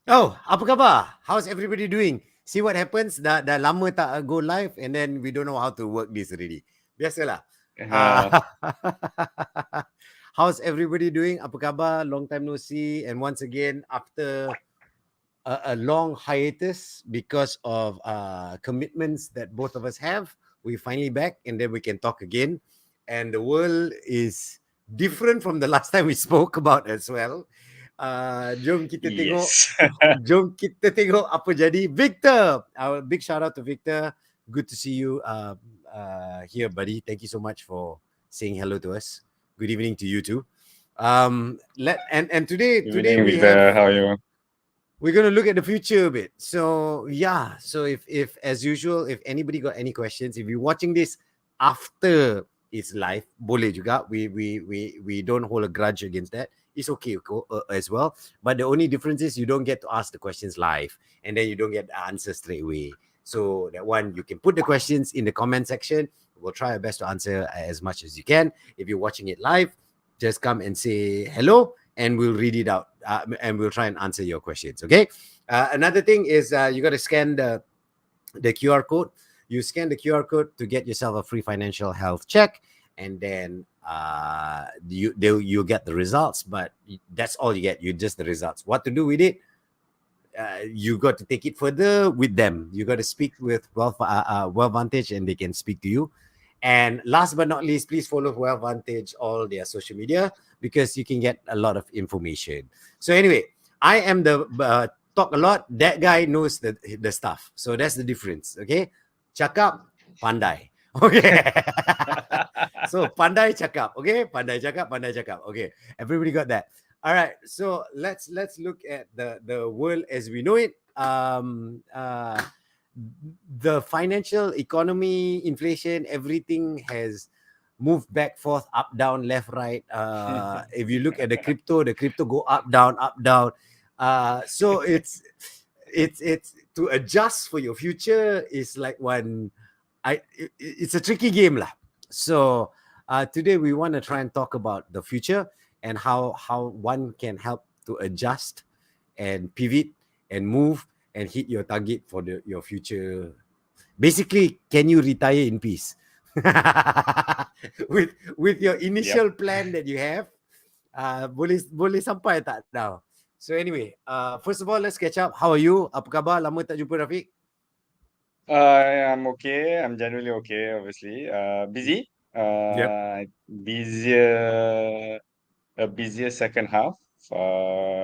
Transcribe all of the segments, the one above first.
Oh, apa khabar? How's everybody doing? See what happens? Dah lama tak go live and then we don't know how to work this already. Biasalah. Uh, Uh, how's everybody doing? Apa khabar? Long time no see. And once again, after a long hiatus because of commitments that both of us have, we finally back and then we can talk again. And the world is different from the last time we spoke about as well. Jom kita tengok yes. Jom kita tengok apa jadi. Victor, our big shout out to Victor. Good to see you here, buddy. Thank you so much for saying hello to us. Good evening to you too. Today Evening, we have Victor. How are you? we're gonna look at the future a bit. So yeah, so if as usual, if anybody got any questions, if you're watching this after it's live, boleh juga. We don't hold a grudge against that. It's okay as well. But the only difference is you don't get to ask the questions live, and then you don't get the answer straight away. So that one, you can put the questions in the comment section. We'll try our best to answer as much as you can. If you're watching it live, just come and say hello, and we'll read it out and we'll try and answer your questions. Okay. Another thing is you got to scan the QR code. You scan the QR code to get yourself a free financial health check, and then you get the results. But that's all you get. You just the results. What to do with it? You got to take it further with them. You got to speak with Wealth Vantage, and they can speak to you. And last but not least, please follow Wealth Vantage all their social media because you can get a lot of information. So anyway, I am the talk a lot. That guy knows the stuff. So that's the difference. Okay, cakap pandai. Okay. So pandai cakap. Okay, pandai cakap, pandai cakap. Okay, everybody got that. All right, so let's look at the world as we know it. The financial economy, inflation, everything has moved back, forth, up, down, left, right. If you look at the crypto go up, down, up, down. So it's to adjust for your future is like it's a tricky game lah. So today we want to try and talk about the future and how one can help to adjust and pivot and move and hit your target for your future. Basically, can you retire in peace? with your initial plan that you have, boleh sampai tak now? So anyway, first of all, let's catch up. How are you? Apa khabar? Lama tak jumpa, Rafiq. I'm okay. I'm generally okay, obviously. Busy. Yep. Busier. A busier second half.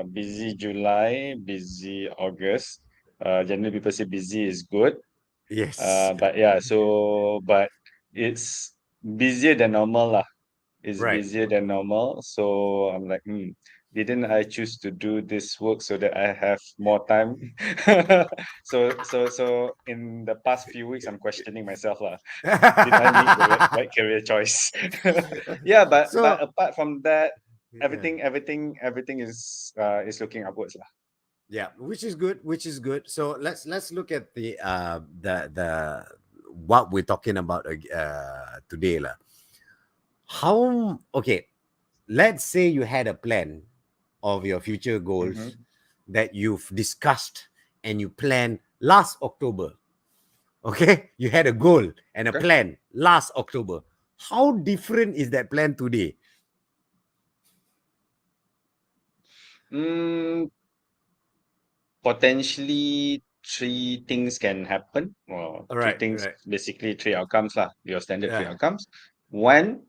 Busy July, busy August. Generally, people say busy is good. Yes. But it's busier than normal lah. It's Right. busier than normal. So I'm like, didn't I choose to do this work so that I have more time? So in the past few weeks, I'm questioning myself lah. Did I make the right career choice? Yeah, but So apart from that, yeah. everything is looking upwards lah. Yeah, which is good, which is good. So let's look at the what we're talking about today lah. How okay, let's say you had a plan of your future goals Mm-hmm. that you've discussed and you planned last October. Okay, you had a goal and a Okay. plan last October. How different is that plan today? Mm, Potentially three things can happen. Well, All three right, things, right. basically three outcomes lah. Your standard three Yeah, outcomes. One,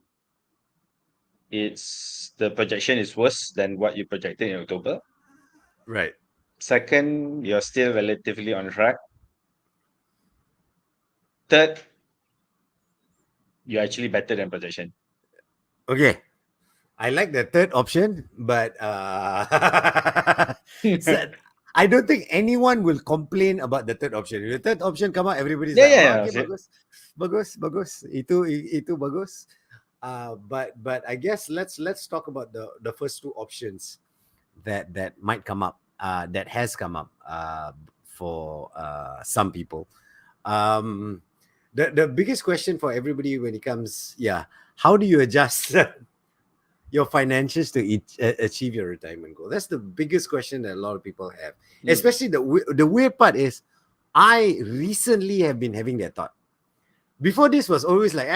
it's the projection is worse than what you projected in October. right. Second, you're still relatively on track. Third, you're actually better than projection. Okay. I like the third option, but so I don't think anyone will complain about the third option. If the third option come out, everybody's Yeah, like, yeah, oh, yeah. okay, bagus, bagus, bagus. Itu bagus. But I guess let's talk about the first two options that might come up. That has come up for some people. The biggest question for everybody when it comes, yeah, how do you adjust? your financials to achieve your retirement goal? That's the biggest question that a lot of people have. Mm. Especially the weird part is, I recently have been having that thought. Before this was always like,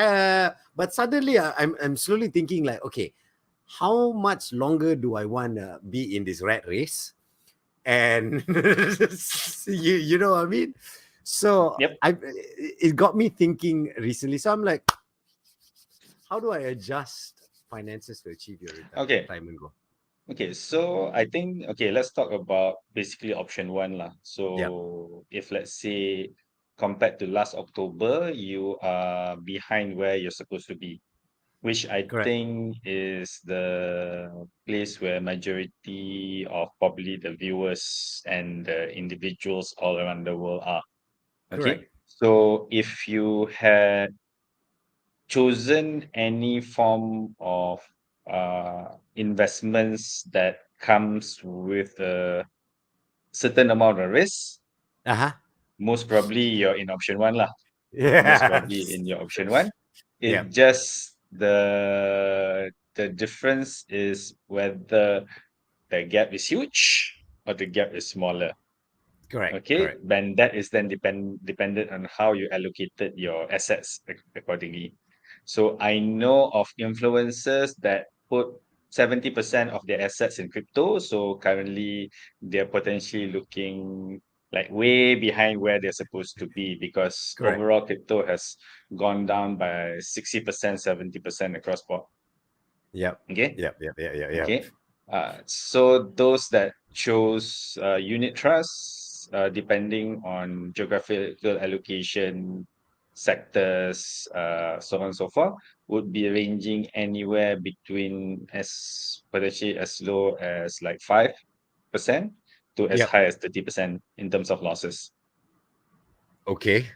but suddenly I'm slowly thinking like, okay, how much longer do I want to be in this rat race? And you know what I mean? So Yep. it got me thinking recently. So I'm like, how do I adjust finances to achieve your Okay. retirement goal? Okay. So I think, okay, let's talk about basically option one lah. Yeah, So if let's say compared to last October, you are behind where you're supposed to be, which I correct, think is the place where majority of probably the viewers and the individuals all around the world are. correct. Okay. So if you had chosen any form of investments that comes with a certain amount of risk, Uh huh. most probably you're in option one lah. Most probably Yes. in your option one. Yeah. It just the difference is whether the gap is huge or the gap is smaller. Correct. Okay, Correct. then that is then dependent on how you allocated your assets accordingly. So I know of influencers that put 70% of their assets in crypto. So currently they're potentially looking like way behind where they're supposed to be because Correct. overall crypto has gone down by 60%, 70% across board. Yep. Okay. Yep. Yep. Yep. Yep. Yep. Okay. So those that chose unit trusts, depending on geographical allocation, sectors, so on and so forth, would be ranging anywhere between as potentially as low as like 5% to as Yep. high as 30% in terms of losses. Okay.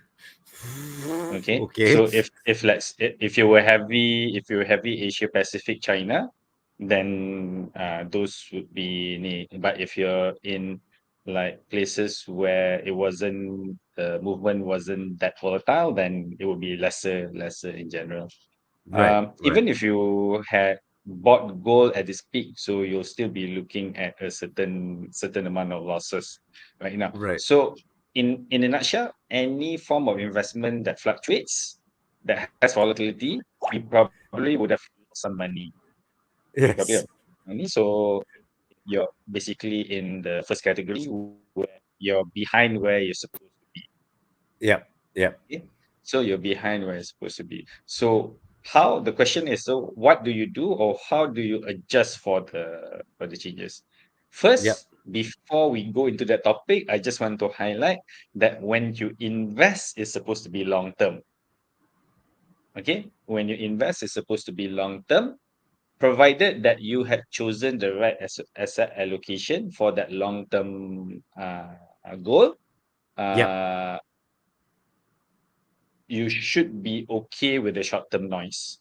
Okay, Okay. so if you were heavy Asia Pacific China, then those would be ni. But if you're in like places where it wasn't the movement wasn't that volatile, then it would be lesser in general. Right. Right. Even if you had bought gold at its peak, so you'll still be looking at a certain amount of losses right now. Right. So in a nutshell, any form of investment that fluctuates, that has volatility, we probably would have lost some money. We probably have Yes. money. So you're basically in the first category where you're behind where you're supposed to be. Yep. Yep. Okay? So you're behind where you're supposed to be. So how the question is, so what do you do or how do you adjust for the changes? Yep. First, before we go into that topic, I just want to highlight that when you invest, it's supposed to be long term. Okay, when you invest, it's supposed to be long term, provided that you had chosen the right asset allocation for that long term goal. Yep. Uh, you should be okay with the short term noise.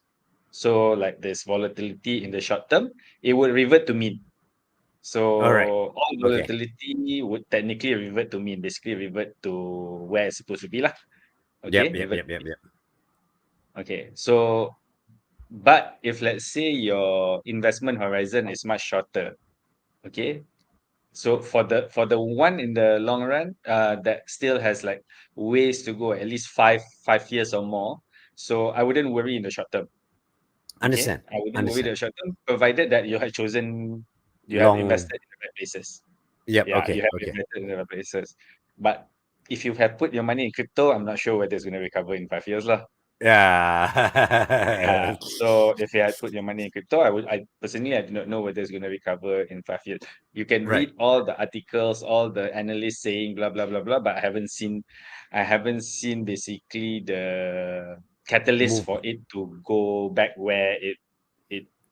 So like there's volatility in the short term, it would revert to mean. All right. So all Okay. volatility would technically revert to mean, basically revert to where it's supposed to be lah. Yep. Okay, Yep. revert Yep. to Yep. mean. Yep. Okay, so but if let's say your investment horizon is much shorter, okay, so for the one in the long run, that still has like ways to go, at least five years or more. So I wouldn't worry in the short term. Okay, Understand. I wouldn't worry Understand. the short term, provided that you have chosen, you have Long. invested in the right places. Yep. Yeah, you Okay. have Okay. invested in the right places. But if you have put your money in crypto, I'm not sure whether it's going to recover in 5 years lah. Yeah. So if you had put your money in crypto, I personally, I do not know whether it's going to recover in 5 years. You can Right. read all the articles, all the analysts saying blah blah blah blah, but I haven't seen basically the catalyst for Movement. it to go back where it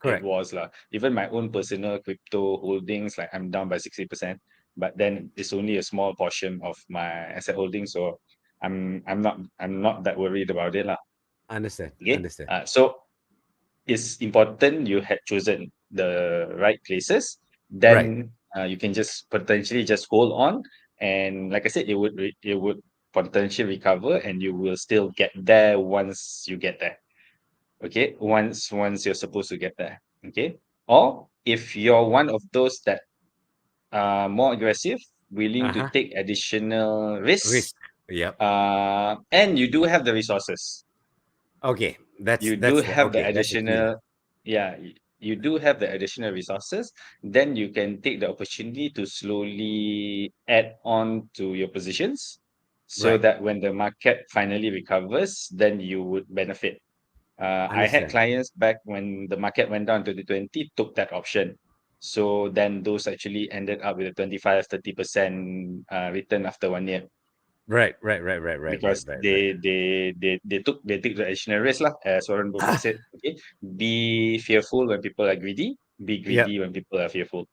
Correct. was lah. Even my own personal crypto holdings, like I'm down by 60%, but then it's only a small portion of my asset holding, so I'm not that worried about it lah. Understand. Okay, Understand. so it's important you had chosen the right places. Right. Then you can just potentially just hold on, and like I said, it would potentially recover, and you will still get there once you get there. Okay, once you're supposed to get there. Okay. Or if you're one of those that are more aggressive, willing to Uh-huh. take additional risks, Risk. Yep. and you do have the resources, Okay. you do That's the have the okay. That's the key. additional, yeah, you do have the additional resources, then you can take the opportunity to slowly add on to your positions so Right. that when the market finally recovers, then you would benefit. I had Understand. clients back when the market went down 2020, took that option. So then those actually ended up with a 25, 30% return after 1 year, Right. Right. Right. Right. Right. Right. because Right. Right. they took the additional risk lah. As Warren Buffett said, okay, be fearful when people are greedy, be Yep. greedy when people are fearful.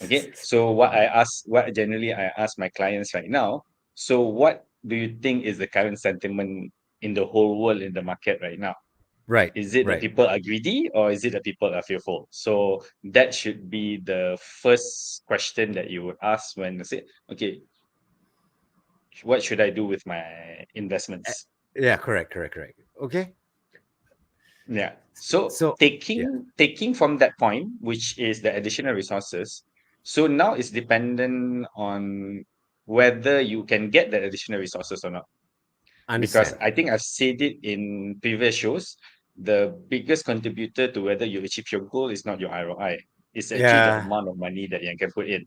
Okay. So what generally I ask my clients right now, so what do you think is the current sentiment in the whole world in the market right now? Right. Is it that Right. people are greedy, or is it that people are fearful? So that should be the first question that you would ask when you say, okay, what should I do with my Eh, investments? Yeah. Correct. Correct. Correct. Okay. Yeah. So So yeah. taking from that point, which is the additional resources, so now it's dependent on whether you can get that additional resources or not. Because Understand. I think I've said it in previous shows, the biggest contributor to whether you achieve your goal is not your ROI. It's actually the Yeah. amount of money that you can put in.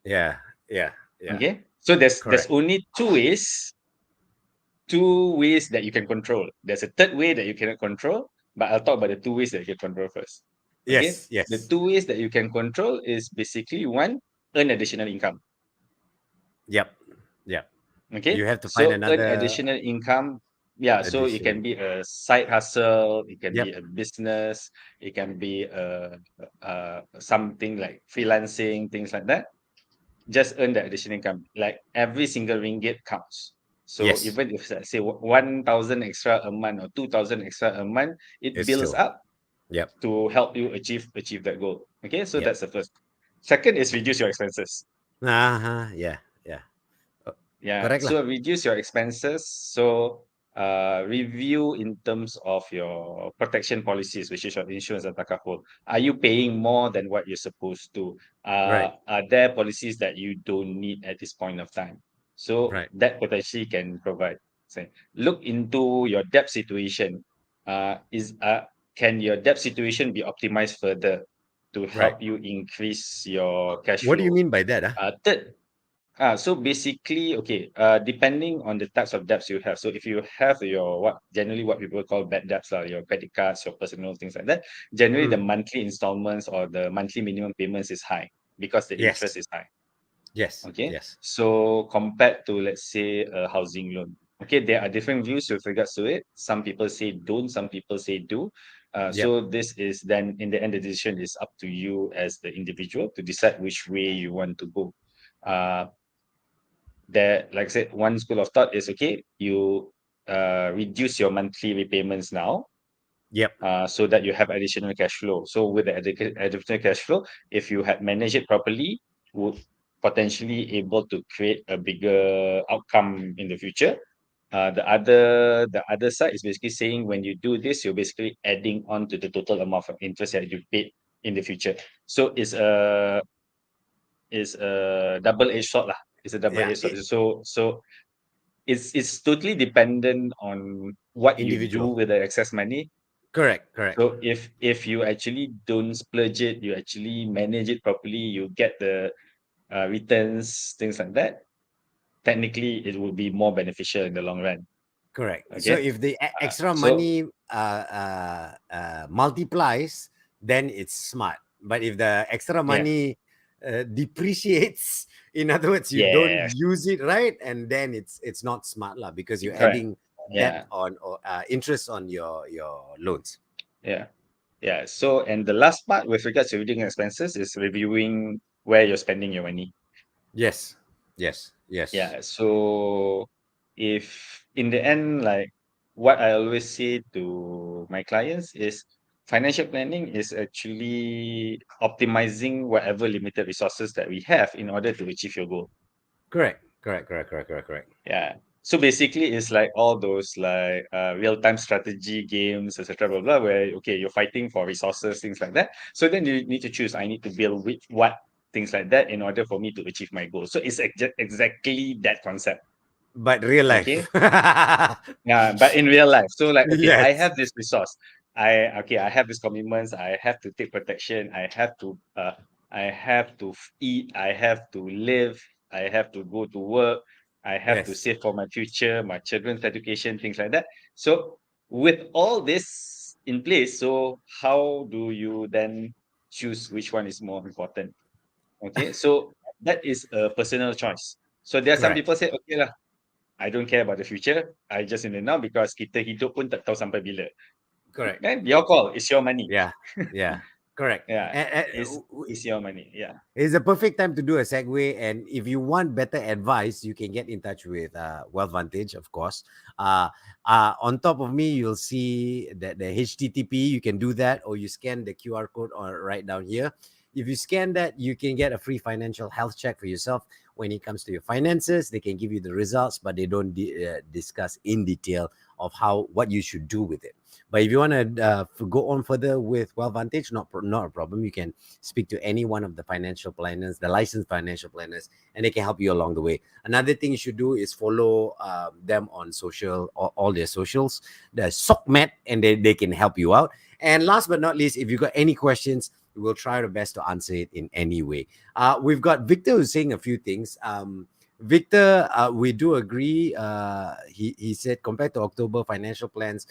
Yeah. Yeah. Yeah. Okay. So there's Correct. only two ways that you can control. There's a third way that you cannot control, but I'll talk about the two ways that you can control first. Okay. Yes. The Yes. two ways that you can control is basically one, earn additional income. Yep. Yep. You Okay. have to find So earn another additional income. Yeah. So it can addition. be a side hustle, it can be Yep. a business, it can be something like freelancing, things like that. Just earn the additional income. Like every single ringgit counts. So Yes. even if let's say 1,000 extra a month or 2,000 extra a month, it It's builds still. up Yep. to help you achieve that goal. Okay, so Yep. that's the first. Second is reduce your expenses. Uh-huh. Yeah. Yeah. Uh, Yeah, Correct lah. so reduce your expenses. So review in terms of your protection policies, which is your insurance and takaful. Are you paying more than what you're supposed to? Right. Are there policies that you don't need at this point of time? So Right. that potentially can provide. Say, look into your debt situation. Is Can your debt situation be optimized further to Right. help you increase your cash What do you flow? mean by that? Third, so basically, okay, depending on the types of debts you have. So if you have your what people call bad debts, your credit cards, your personal things like that, generally the Mm. monthly installments or the monthly minimum payments is high because the interest Yes. is high. Yes. Okay, Yes. so compared to let's say a housing loan, okay, there are different views with regards to it. Some people say don't, some people say do. Yep. So this is then in the end, the decision is up to you as the individual to decide which way you want to go. Uh, that like I said, one school of thought is okay, you reduce your monthly repayments now, Yep. so that you have additional cash flow. So with the additional cash flow, if you had managed it properly, would potentially able to create a bigger outcome in the future. The other side is basically saying when you do this, you're basically adding on to the total amount of interest that you paid in the future. So it's a double-edged sword lah. It's a Yeah. double-edged sword. So it's totally dependent on what you do Individual. with the excess money. Correct. Correct. So if you actually don't splurge it, you actually manage it properly, you get the returns, things like that. Technically, it would be more beneficial in the long run. Correct. So Okay. if the extra So money multiplies, then it's smart. But if the extra yeah, money depreciates, in other words, you don't yes, use it right, and then it's not smart lah because you're correct. adding debt Yeah, on or interest on your loans. yeah, yeah. So and the last part with regards to reading expenses is reviewing where you're spending your money. Yes. Yes. Yes. Yeah. So if in the end, like what I always say to my clients is financial planning is actually optimizing whatever limited resources that we have in order to achieve your goal. Correct. Correct. Correct. Correct. Correct. Correct. Yeah. So basically, it's like all those like real-time strategy games, etc. Blah, blah, where okay, you're fighting for resources, things like that. So then you need to choose. I need to build with what things like that in order for me to achieve my goal. So it's exactly that concept. But real life. Okay. Yeah, but in real life. So like, okay, I Yes. have this resource. I have these commitments. I have to take protection. I have to eat. I have to live. I have to go to work. I have to Yes. save for my future, my children's education, things like that. So with all this in place, so how do you then choose which one is more important? Okay, so that is a personal choice. So there are some Correct. people say, okay lah, I don't care about the future. I just in the now because kita hidup pun tak tahu sampai bila. Correct. Then your call. It's your money. Yeah. Yeah. Correct. Yeah. And, It's your money. Yeah. it's a perfect time to do a segue. And if you want better advice, you can get in touch with Wealth Vantage, of course. Uh, on top of me, you'll see that the HTTP, you can do that, or you scan the QR code or right down here. If you scan that, you can get a free financial health check for yourself when it comes to your finances. They can give you the results, but they don't discuss in detail of how what you should do with it. But if you want to go on further with Wealth Vantage, not a problem. You can speak to any one of the financial planners, the licensed financial planners, and they can help you along the way. Another thing you should do is follow them on all their socials. The SOCMET, and they can help you out. And last but not least, if you've got any questions, we'll try our best to answer it in any way. We've got Victor who's saying a few things. Victor, we do agree. He said compared to October, financial plans,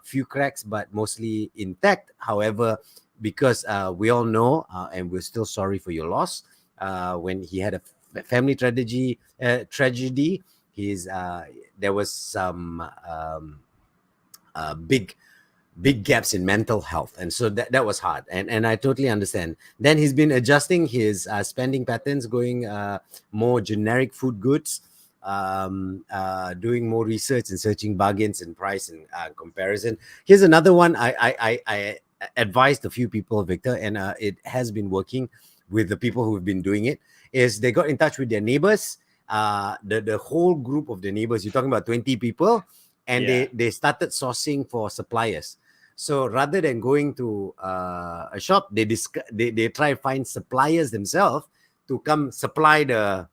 few cracks, but mostly intact. However, because we all know, and we're still sorry for your loss, when he had a family tragedy, his there was some big gaps in mental health, and so that was hard, and I totally understand. Then he's been adjusting his spending patterns, going more generic food goods, doing more research and searching bargains and price and comparison. Here's another one. I advised a few people, Victor, and it has been working with the people who've been doing it. Is they got in touch with their neighbors, the whole group of the neighbors. You're talking about 20 people, and Yeah. they started sourcing for suppliers. So rather than going to a shop, they try to find suppliers themselves to come supply the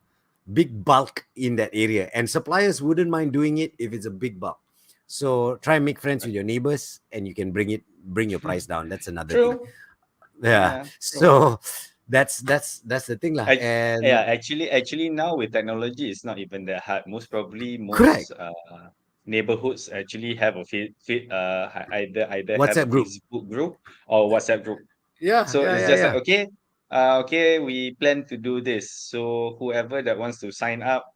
big bulk in that area. And suppliers wouldn't mind doing it if it's a big bulk. So try and make friends with your neighbors, and you can bring your price down. That's another thing. True. Yeah. Yeah. True. So that's the thing lah. Yeah, And actually now with technology it's not even that hard. Most probably correct. most neighborhoods actually have a either have a WhatsApp group. Facebook group or WhatsApp group. Yeah, So yeah, it's yeah, just like, yeah. okay, we plan to do this. So whoever that wants to sign up,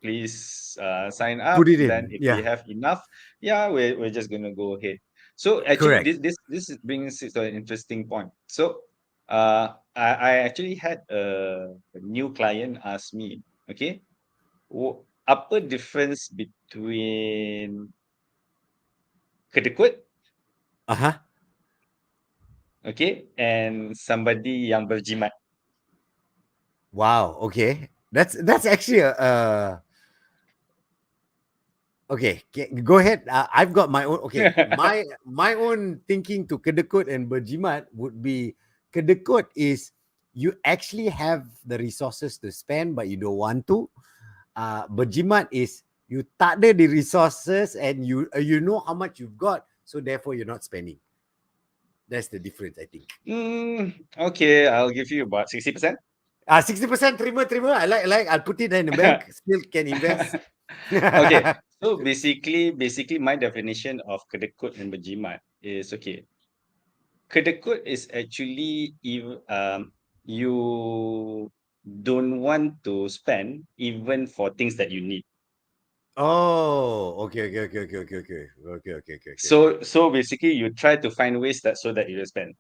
please sign up. Put it Then in. if we Yeah. have enough, yeah, we're just gonna go ahead. So actually Correct. brings it to an interesting point. So I actually had a new client ask me, okay, apa difference between kedekut, Uh-huh. okay, and somebody yang berjimat. Wow. Okay. That's actually okay. Go ahead. I've got my own. Okay, my own thinking to kedekut and berjimat would be kedekut is you actually have the resources to spend, but you don't want to. Berjimat is you tak ada the resources, and you know how much you've got, so therefore you're not spending. That's the difference, I think. Okay, I'll give you about 60%. 60% terima. I like. I'll put it in the bank. Still can invest. Okay, so basically my definition of kedekut and berjimat is okay. Kedekut is actually if you don't want to spend even for things that you need. Oh, okay. So basically you try to find ways that so that you will spend.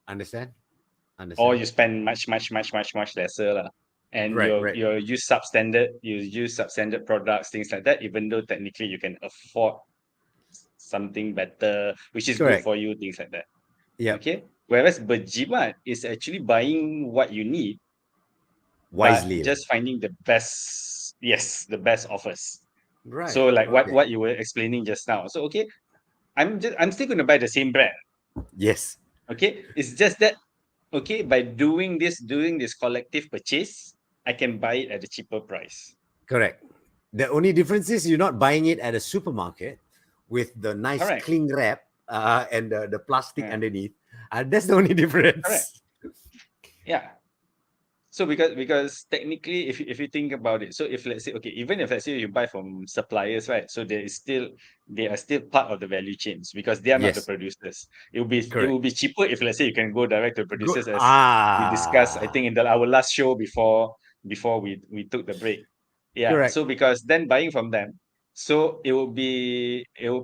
Understand? Or Understand? you spend much lesser lah. And Right. you use substandard products, things like that, even though technically you can afford something better, which is good Correct. for you, things like that. Yep. Okay. Whereas berjimat is actually buying what you need, but Wisely. just finding the best yes, the best offers. Right. So like Okay. what you were explaining just now. So okay, I'm still going to buy the same brand. Yes. Okay, it's just that okay, by doing this collective purchase, I can buy it at a cheaper price. Correct. The only difference is you're not buying it at a supermarket with the nice Correct. cling wrap and the plastic Yeah, underneath. That's the only correct. difference. Yeah. So because technically, if you think about it, so if let's say okay, even if let's say you buy from suppliers, right? So they are still part of the value chains because they are not the Yes. producers. It Correct. will be cheaper if let's say you can go direct to Go. producers as we discussed. I Ah. think in our last show before we took the break. Yeah. Correct. So because then buying from them, so it will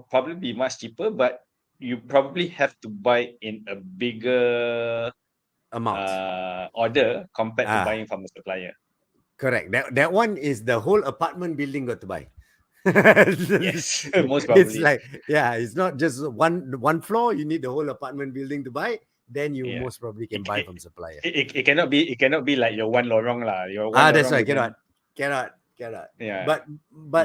probably be much cheaper, but you probably have to buy in a bigger Amount. order compared to Ah. buying from a supplier. Correct. That one is the whole apartment building got to buy. Yes, most It's probably. like, yeah, it's not just one floor. You need the whole apartment building to buy. Then you Yeah. most probably can It, buy it, from supplier. it cannot be like your one lorong lah. Your one Ah, that's lorong right. wouldn't Cannot. yeah. But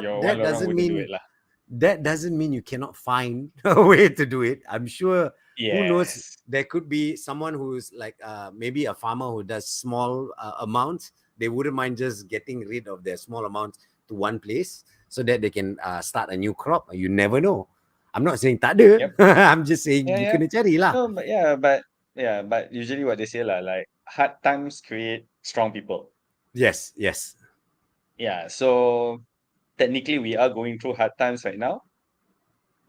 Your one lorong wouldn't do it lah. that doesn't mean you cannot find a way to do it. I'm sure. Who knows? Yes. There could be someone who's like maybe a farmer who does small amounts. They wouldn't mind just getting rid of their small amounts to one place so that they can start a new crop. You never know. I'm not saying tak ada. Yep. I'm just saying Yeah, you yeah. kena cari lah. No, but usually what they say lah, like hard times create strong people. Yes. Yeah. So technically we are going through hard times right now.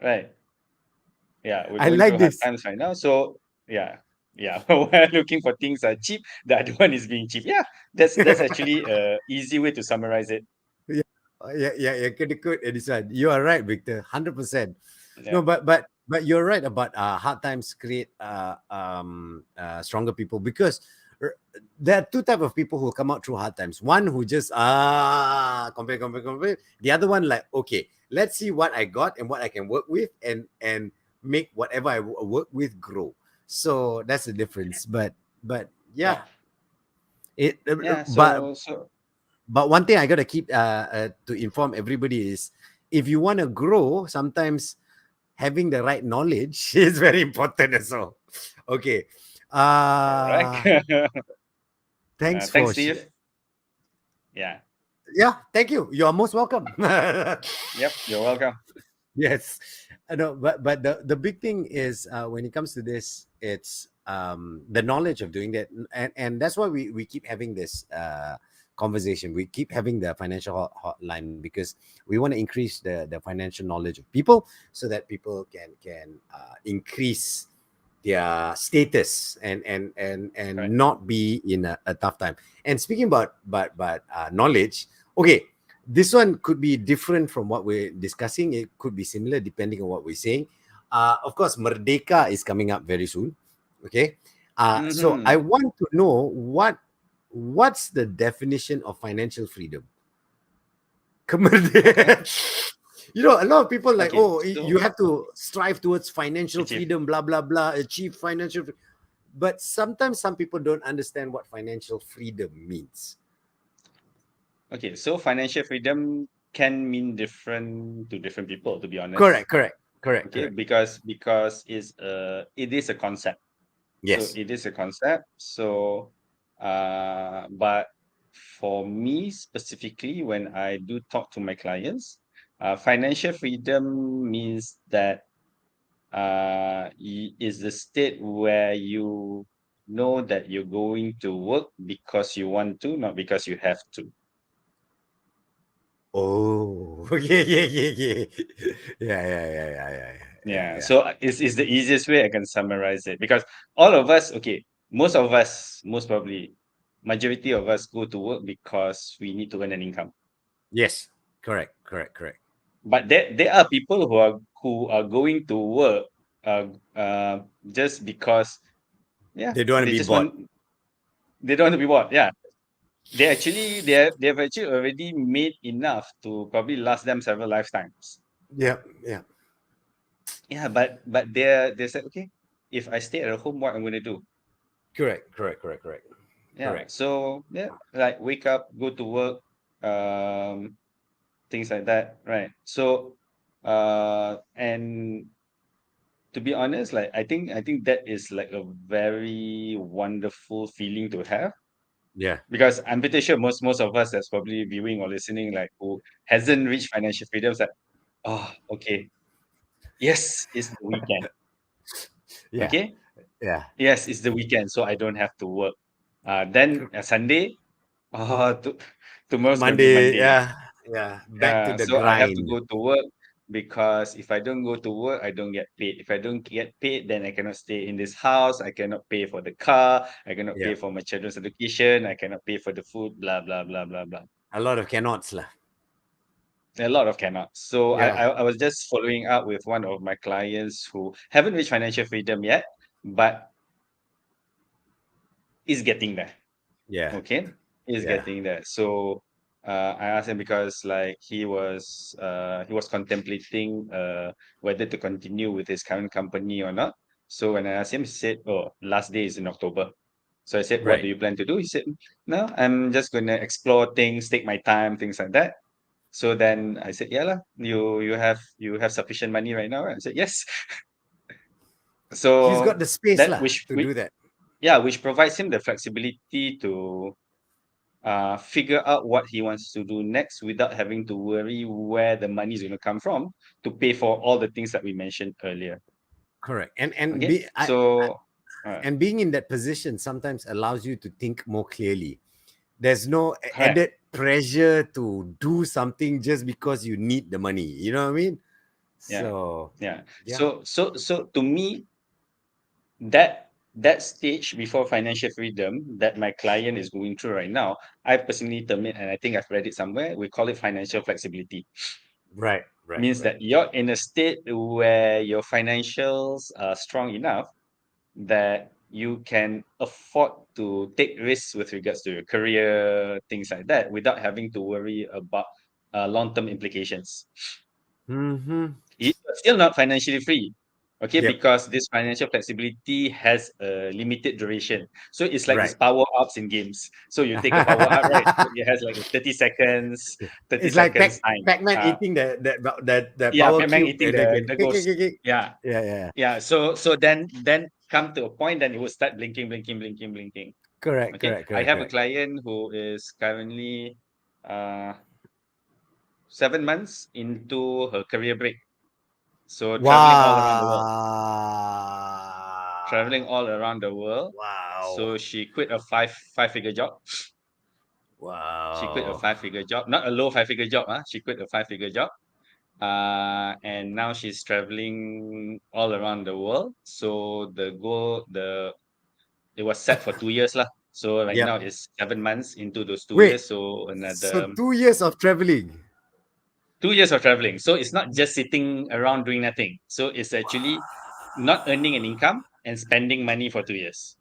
Right. Yeah, we're I going like through hard this. times right now. So yeah, yeah, we're looking for things that are cheap. The other one is being cheap. Yeah, that's actually a easy way to summarize it. Yeah, yeah. Kena quote this one. You are right, Victor. 100%. No, Yeah. but you're right about hard times create stronger people because r- there are two type of people who come out through hard times. One who just compare. The other one like okay, let's see what I got and what I can work with and make whatever I work with grow. So that's the difference. But Yeah. yeah, it Yeah. but one thing I gotta keep to inform everybody is if you want to grow, sometimes having the right knowledge is very important as well. Okay. Correct. Thanks Thanks, for Steve. Yeah. yeah, thank you. You are most welcome. Yep. You're welcome. Yes. No, but the big thing is when it comes to this, it's the knowledge of doing that, and that's why we keep having this conversation. We keep having the financial hotline because we want to increase the financial knowledge of people so that people can increase their status and Correct. not be in a tough time. And speaking about knowledge, okay, this one could be different from what we're discussing. It could be similar depending on what we're saying. Of course, Merdeka is coming up very soon. Okay. So I Mm-hmm. want to know what's the definition of financial freedom? Okay. You know, a lot of people like, Okay. oh, So you have to strive towards financial achieve. freedom, blah blah blah, achieve but sometimes some people don't understand what financial freedom means. Okay. So financial freedom can mean different to different people, to be honest. Correct, correct, correct, Okay. correct. Because it is a concept. So Yes. it is a concept. So, but for me specifically, when I do talk to my clients, financial freedom means that is the state where you know that you're going to work because you want to, not because you have to. Oh, yeah. Yeah. Yeah. So it's the easiest way I can summarize it because all of us, okay, most of us, most probably, majority of us go to work because we need to earn an income. Yes. Correct. But there are people who are going to work just because yeah, They don't want to they be just bought. want they don't want to be bored. Yeah. They've actually already made enough to probably last them several lifetimes. Yeah. Yeah, but they said, okay, if I stay at home, what I'm gonna do? Correct. Yeah. So yeah, like wake up, go to work. things like that, right? So, and to be honest, like I think that is like a very wonderful feeling to have, Yeah. because I'm pretty sure most of us that's probably viewing or listening, like who hasn't reached financial freedom, is like, oh, okay, yes, it's the weekend. Yeah. Okay, Yeah. yes, it's the weekend, so I don't have to work. Then Sunday, oh, tomorrow's gonna be Monday. Monday. Yeah. Yeah. Back to the So I have to grind. go to work, because if I don't go to work, I don't get paid. If I don't get paid, then I cannot stay in this house. I cannot pay for the car. I cannot Yeah. pay for my children's education. I cannot pay for the food. Blah blah blah blah blah. A lot of cannots lah. A lot of cannot. So Yeah. I was just following up with one of my clients who haven't reached financial freedom yet, but is getting there. Yeah. Okay, is Yeah. getting there. So I asked him, because like he was contemplating whether to continue with his current company or not. So when I asked him, he said, "Oh, last day is in October." So I said, "What do Right. you plan to do?" He said, "No, I'm just gonna explore things, take my time, things like that." So then I said, "Yeah lah, you have sufficient money right now?" I said, "Yes." He's got So the space that lah to which do that. yeah, which provides him the flexibility to figure out what he wants to do next without having to worry where the money is going to come from to pay for all the things that we mentioned earlier. Correct. And Okay, so and being in that position sometimes allows you to think more clearly. There's no correct, added pressure to do something just because you need the money. You know what I mean? yeah, So yeah. yeah. So to me, that stage before financial freedom that my client is going through right now, I personally term it, and I think I've read it somewhere. We call it financial flexibility. Right. Right. Means Right. that you're in a state where your financials are strong enough that you can afford to take risks with regards to your career, things like that, without having to worry about long-term implications. Mm-hmm. You're still not financially free, okay, Yep. because this financial flexibility has a limited duration. So it's like this Right. power ups in games. So you take a power up, right? So it has like 30 seconds, 30 It's like seconds time. Pac-Man eating that Yeah, power Batman cube eating and then the ghost. Yeah, Yeah, yeah, yeah. yeah. So then come to a point, then it will start blinking, blinking, blinking, blinking. Correct, Okay. correct, I correct, have a correct. client who is currently uh 7 months into her career break. So traveling all around the world. Traveling Wow. all around the world. Wow. So she quit a five-figure job. She quit a Wow. five-figure job, not a low five-figure job. She quit a five-figure job. And now she's traveling all around the world. So it was set for 2 years lah. So right Yep. now it's 7 months into those two Wait. years. So So another 2 years of traveling. 2 years of traveling. So it's not just sitting around doing nothing. So it's actually not earning an income and spending money for 2 years.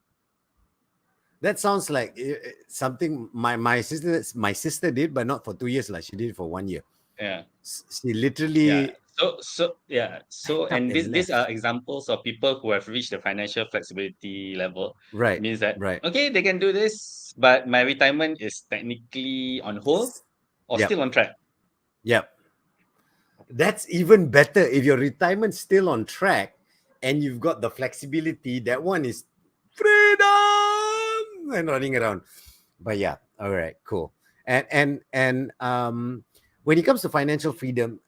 That sounds like something my sister did, but not for 2 years. Like she did it for 1 year. Yeah. She Yeah. literally So yeah. So packed up and and these are left. examples of people who have reached the financial flexibility level. Right. Means that Right. okay, they can do this, but my retirement is technically on hold or Yep. still on track. Yep. That's even better if your retirement's still on track and you've got the flexibility. That one is freedom and running around. But yeah, all right, cool. And when it comes to financial freedom,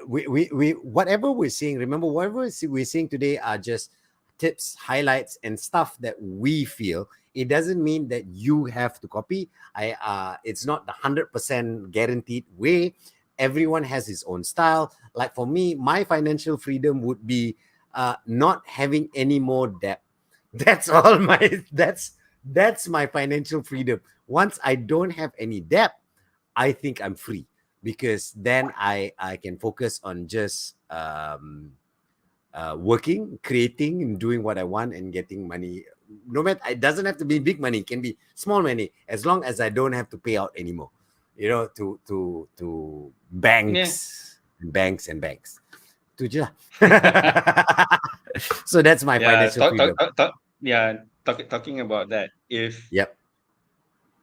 we whatever we're seeing, remember whatever we're seeing today are just tips, highlights, and stuff that we feel. It doesn't mean that you have to copy. It's not the 100% guaranteed way. Everyone has his own style. Like for me, my financial freedom would be not having any more debt. That's all my that's my financial freedom. Once I don't have any debt, I think I'm free because then I can focus on just working, creating, and doing what I want and getting money. No matter, it doesn't have to be big money; it can be small money, as long as I don't have to pay out anymore. You know, to Yeah. banks and banks. Tu je lah. So that's my Yeah. financial freedom. Yeah. Talking about that. If Yep.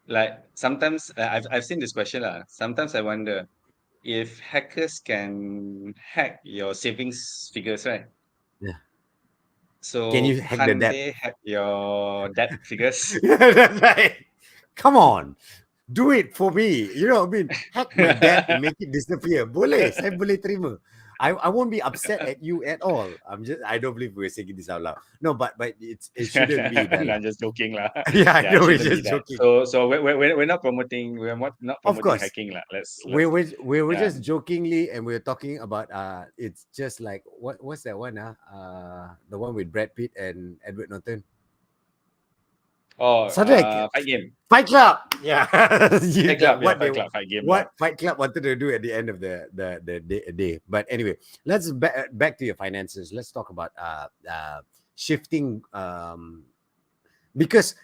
like sometimes I've seen this question lah. Sometimes I wonder if hackers can hack your savings figures, right? Yeah. Can So you hack the can't debt? they hack your debt figures? That's right. Come on. Do it for me. You know, I mean, hack my debt and make it disappear. Boleh, saya boleh terima. I won't be upset at you at all. I don't believe we're saying this out loud. No, but it shouldn't be that No, lah. I'm just joking lah. Yeah, I Yeah, it know, we're shouldn't be just that. joking. So we're not promoting not Of promoting course, hacking lah. we Let's were yeah. just jokingly, and we are talking about it's just like what's that one the one with Brad Pitt and Edward Norton. Oh, Sadek, fight game. Fight Club. Yeah, Fight club, yeah, what they fight game lah. what Fight Club wanted to do at the end of the day. But anyway, let's back to your finances. Let's talk about shifting because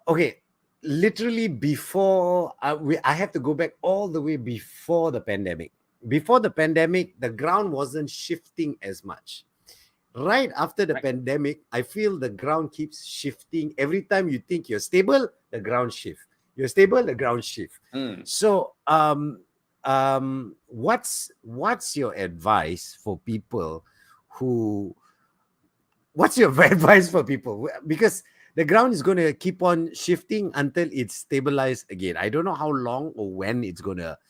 okay, literally before I have to go back all the way before the pandemic. Before the pandemic, the ground wasn't shifting as much. Right after the Right. pandemic, I feel the ground keeps shifting. Every time you think you're stable, the ground shift. You're stable, the ground shift. Mm. So, what's your advice for people who? What's your advice for people? Because the ground is going to keep on shifting until it's stabilized again. I don't know how long or when it's going to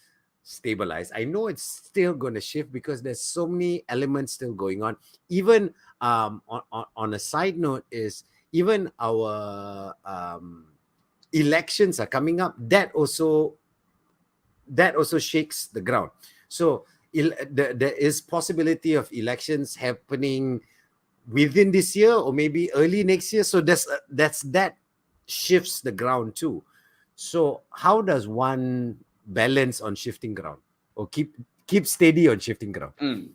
stabilize. I know it's still going to shift because there's so many elements still going on. Even on a side note is even our elections are coming up. That also shakes the ground. So there is possibility of elections happening within this year or maybe early next year. So that shifts the ground too. So how does one balance on shifting ground or keep steady on shifting ground? Mm.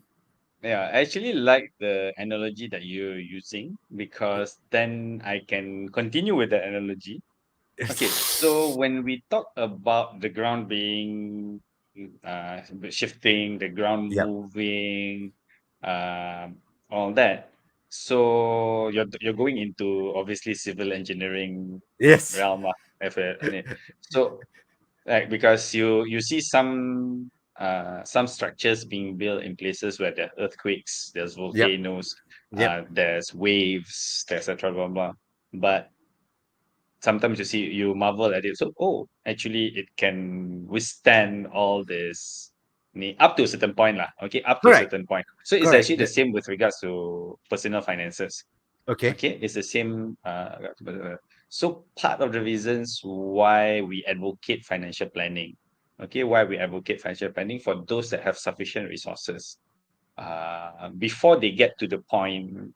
Yeah, I actually like the analogy that you're using because then I can continue with the analogy. Okay, so when we talk about the ground being shifting, the ground Yep. moving, all that, so you're going into obviously civil engineering Yes. realm, so like because you see some structures being built in places where there are earthquakes, there's Yep. volcanoes, Yep. there's waves, etc. Blah blah. But sometimes you marvel at it. So actually it can withstand all this up to a certain point lah. Okay, up to a Correct. certain point. So it's Correct. actually the same with regards to personal finances. Okay. Okay, it's the same. So part of the reasons why we advocate financial planning, okay, why we advocate financial planning for those that have sufficient resources, before they get to the point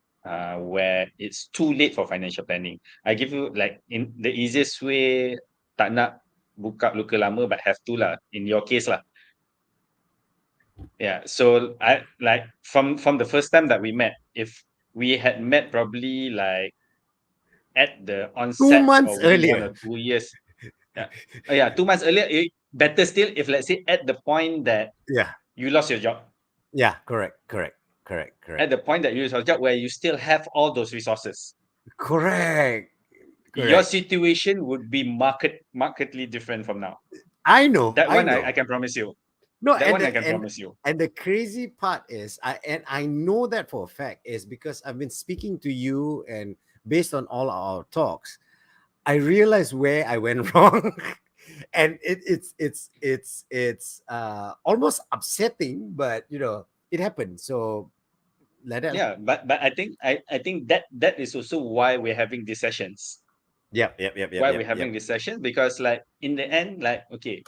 where it's too late for financial planning. I give you like in the easiest way, tak nak buka luka lama but have to lah. In your case lah, yeah. So I like from the first time that we met, if we had met probably like at the Two onset or months within one earlier. or 2 years. Yeah. Oh, yeah, 2 months earlier. Better still if let's say at the point that Yeah. you lost your job. Yeah. Correct. Correct. Correct. At Correct. the point that you lost your job where you still have all those resources. Correct. Your Correct. situation would be markedly different from now. I know. That I one I know. can promise you. No, That and one I the can promise you. and the crazy part is, I know that for a fact is because I've been speaking to you, and based on all our talks, I realized where I went wrong, and it's almost upsetting, but it happened. So let it. Yeah, but I think that is also why we're having these sessions. Yep, yep, yep, yep, Why we're yep, having yep. this session because like in the end, like okay,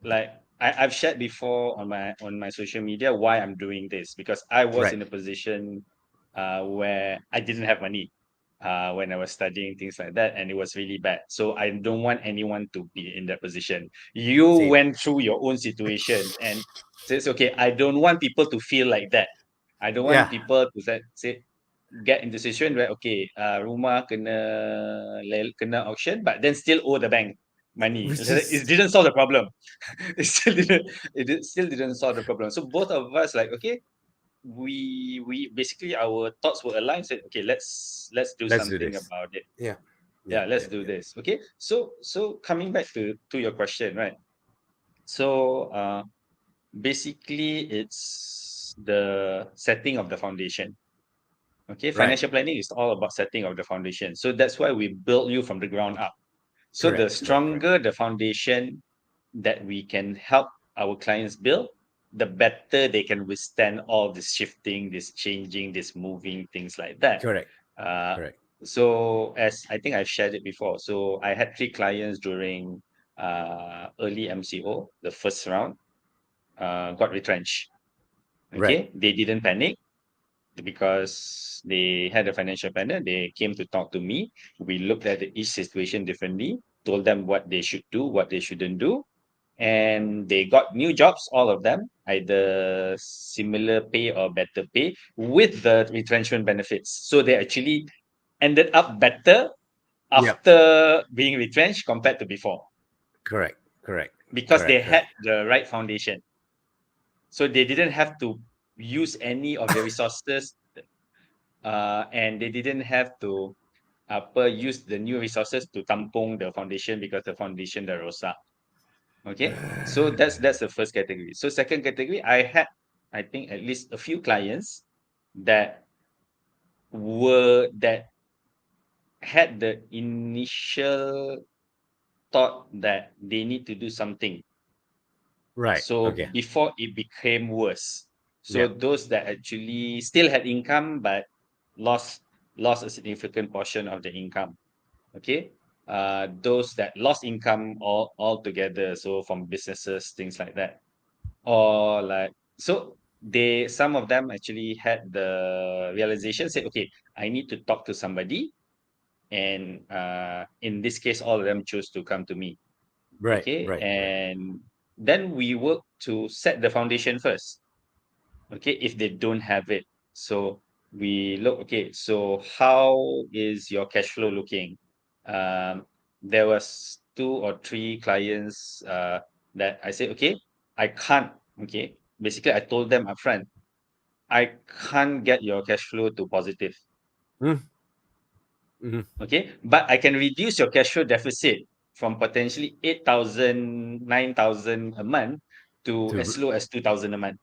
like I've shared before on my social media why I'm doing this because I was Right. in a position where I didn't have money when I was studying things like that, and it was really bad. So I don't want anyone to be in that position. You Same. went through your own situation, and so it's okay. I don't want people to feel like that. I don't want Yeah. people to say get in the situation where okay, rumah kena auction, but then still owe the bank money. Which It is didn't solve the problem. Still didn't solve the problem. So both of us like okay, we basically our thoughts were aligned. Said okay, let's do let's do something this. about it. Yeah. Yeah, let's do this. Okay. So coming back to your question, right? So basically it's the setting of the foundation. Okay, Right. financial planning is all about setting of the foundation. So that's why we build you from the ground up. So the Correct. Correct. Correct. stronger the foundation that we can help our clients build, the better they can withstand all this shifting, this changing, this moving, things like that. Correct. Uh, Correct. so as I think I've shared it before, so I had 3 clients during early MCO, the first round, got retrenched. Right. Okay, they didn't panic because they had a financial planner. They came to talk to me. We looked at each situation differently, told them what they should do, what they shouldn't do, and they got new jobs, all of them, either similar pay or better pay with the retrenchment benefits. So they actually ended up better Yep. after being retrenched compared to before Correct. Correct. because they Correct. had Correct. the right foundation. So they didn't have to use any of the resources, and they didn't have to use the new resources to tampung the foundation because the foundation dah rosak. Okay, so that's the first category. So second category, I had, I think, at least a few clients that that had the initial thought that they need to do something. Right. So Okay. before it became worse. So Yep. those that actually still had income but lost lost a significant portion of the income. Okay. Those that lost income altogether, so from businesses, things like that. Or like, so they, some of them actually had the realization, said, okay, I need to talk to somebody. And in this case, all of them chose to come to me. Right. Okay. Right. Right. And then we work to set the foundation first. Okay. If they don't have it. So we look, okay, so how is your cash flow looking? There was 2 or 3 clients that I said, okay, I can't, okay. Basically, I told them upfront, I can't get your cash flow to positive. Mm, mhm. Okay. But I can reduce your cash flow deficit from potentially 8,000, 9,000 a month to To as low as 2,000 a month.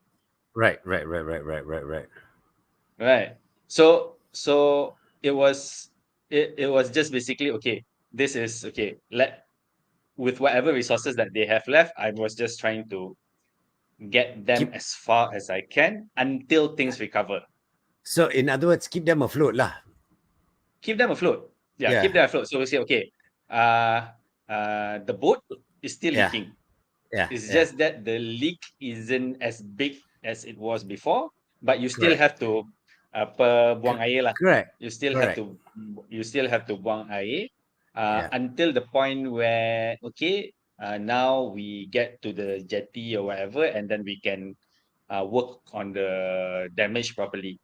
right. Right. Right. Right. Right. Right. Right. Right. So it was just basically, okay, this is okay. Let, with whatever resources that they have left, I was just trying to get them Keep. as far as I can until things recover. So in other words, keep them afloat lah. Keep them afloat. Yeah, keep Yeah. them afloat. So we say, okay, uh the boat is still Yeah. leaking. Yeah. It's Yeah. just that the leak isn't as big as it was before, but you still Correct. have to buang air lah. Correct. You still have Correct. to buang air Yeah. until the point where, okay, now we get to the jetty or whatever, and then we can work on the damage properly.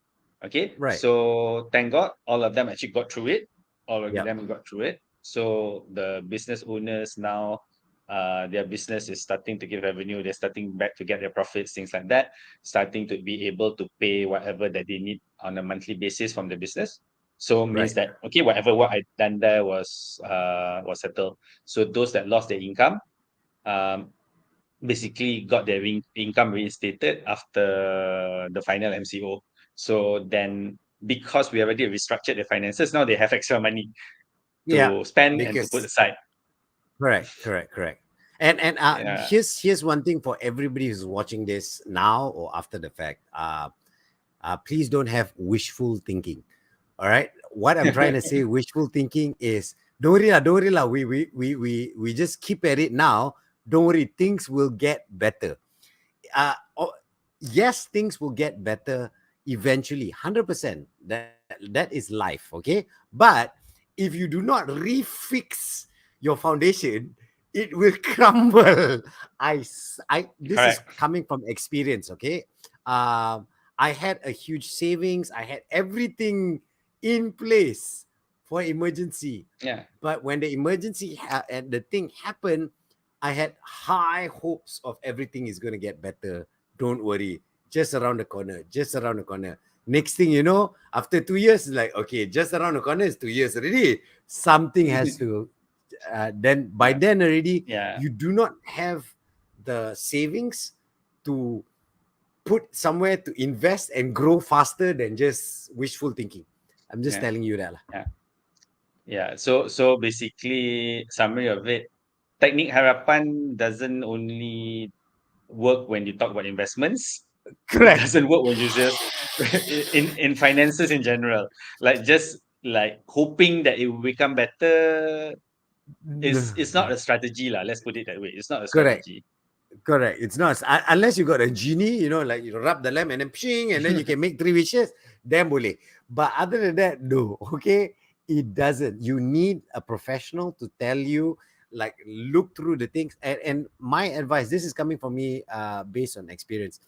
Okay, Right. so thank God all of them actually got through it. All of Yep. them got through it. So the business owners now, their business is starting to give revenue. They're starting back to get their profits, things like that. Starting to be able to pay whatever that they need on a monthly basis from the business. So means Right. that, okay, whatever what I done there was settled. So those that lost their income, um, basically got their income reinstated after the final MCO. So then, because we already restructured the finances, now they have extra money Yeah. to spend and to put Because aside. correct. Correct. Correct. And Yeah. here's one thing for everybody who's watching this now or after the fact. Please don't have wishful thinking. All right. What I'm trying to say, wishful thinking is don't worry lah, don't worry lah. We just keep at it now. Don't worry, things will get better. Yes, things will get better eventually, 100%. That is life, okay? But if you do not refix your foundation, it will crumble. This is Correct. coming from experience, okay? I had a huge savings. I had everything in place for emergency. Yeah. But when the emergency and the thing happened, I had high hopes of everything is going to get better. Don't worry. just around the corner, just around the corner. Next thing you know, after 2 years, it's like, okay, just around the corner is 2 years already. Something has to, then by Yeah. then already, Yeah. you do not have the savings to put somewhere to invest and grow faster than just wishful thinking. I'm just Yeah. telling you that. Yeah. Yeah. So basically, summary of it, Teknik Harapan doesn't only work when you talk about investments. It Correct. doesn't work when you just in finances in general. Like just like hoping that it will become better is it's not a strategy lah. Let's put it that way. It's not a Correct. strategy. Correct. It's not unless you got a genie, like you rub the lamp and then pshing, and then you can make 3 wishes. Then boleh. But other than that, no. Okay, it doesn't. You need a professional to tell you, like, look through the things. And my advice, this is coming from me, based on experience.